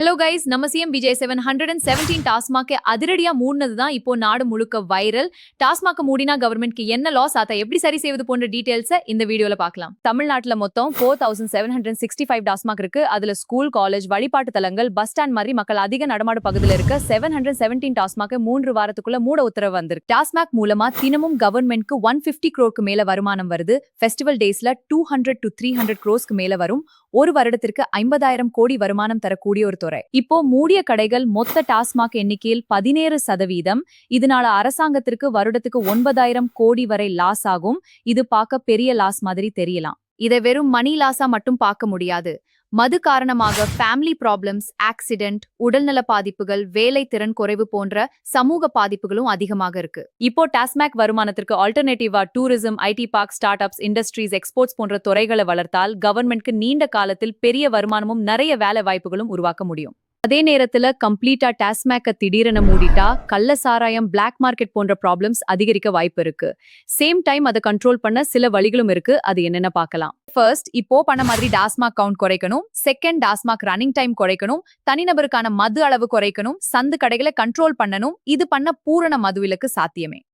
Hello guys, நம்ம CM Vijay 717 TASMAC அதிரடியா மூடினது தான் இப்போ நாடு முழுக்க வைரல். டாஸ்மாக் மூடினா கவர்மெண்ட்க்கு என்ன லாஸ், அதை எப்படி சரி செய்வது போன்ற டீடைல்ஸ் இந்த வீடியோல பார்க்கலாம். தமிழ்நாட்டுல மொத்தம் 4765 டாஸ்மாக் இருக்கு. அதுல ஸ்கூல், காலேஜ், வழிபாட்டு தலங்கள், பஸ் ஸ்டாண்ட் மாதிரி மக்கள் அதிக நடமாடு பகுதியில் இருக்க 717 டாஸ்மாக் 3 வாரத்துக்குள்ள மூட உத்தரவு வந்திருக்கு. டாஸ்மாக் மூலமா தினமும் கவர்மெண்ட்க்கு 150 crore மேல வருமானம் வருது. ஃபெஸ்டிவல் டேஸ்ல 200 to 300 crores மேல வரும். ஒரு வருடத்திற்கு 50,000 கோடி வருமானம் தரக்கூடிய ஒரு துறை. இப்போ மூடிய கடைகள் மொத்த டாஸ்மாக் எண்ணிக்கையில் 17%. இதனால அரசாங்கத்திற்கு வருடத்துக்கு 9,000 கோடி வரை லாஸ் ஆகும். இது பார்க்க பெரிய லாஸ் மாதிரி தெரியலாம். இதை வெறும் மணி லாஸா மட்டும் பார்க்க முடியாது. மது காரணமாக ஃபேமிலி ப்ராப்ளம்ஸ், ஆக்சிடென்ட், உடல்நல பாதிப்புகள், வேலை திறன் குறைவு போன்ற சமூக பாதிப்புகளும் அதிகமாக இருக்கு. இப்போ டாஸ்மாக் வருமானத்திற்கு ஆல்டர்னேட்டிவா tourism, IT park, start ups, industries, exports போன்ற துறைகளை வளர்த்தால் கவர்மெண்ட்க்கு நீண்ட காலத்தில் பெரிய வருமானமும் நிறைய வேலை வாய்ப்புகளும் உருவாக்க முடியும். அதே நேரத்துல கம்ப்ளீட்டா டாஸ்மாக்க திடீரென மூடிட்டா கள்ள சாராயம், பிளாக் மார்க்கெட் போன்ற ப்ராப்ளம்ஸ் அதிகரிக்க வாய்ப்பு இருக்கு. சேம் டைம் அதை கண்ட்ரோல் பண்ண சில வழிகளும் இருக்கு. அது என்னென்ன பார்க்கலாம். ஃபர்ஸ்ட், இப்போ பண்ண மாதிரி டாஸ்மாக் கவுண்ட் குறைக்கணும். செகண்ட், டாஸ்மாக் ரன்னிங் டைம் குறைக்கணும். தனிநபருக்கான மது அளவு குறைக்கணும். சந்து கடைகளை கண்ட்ரோல் பண்ணணும். இது பண்ண பூரண மதுவிலக்கு சாத்தியமே.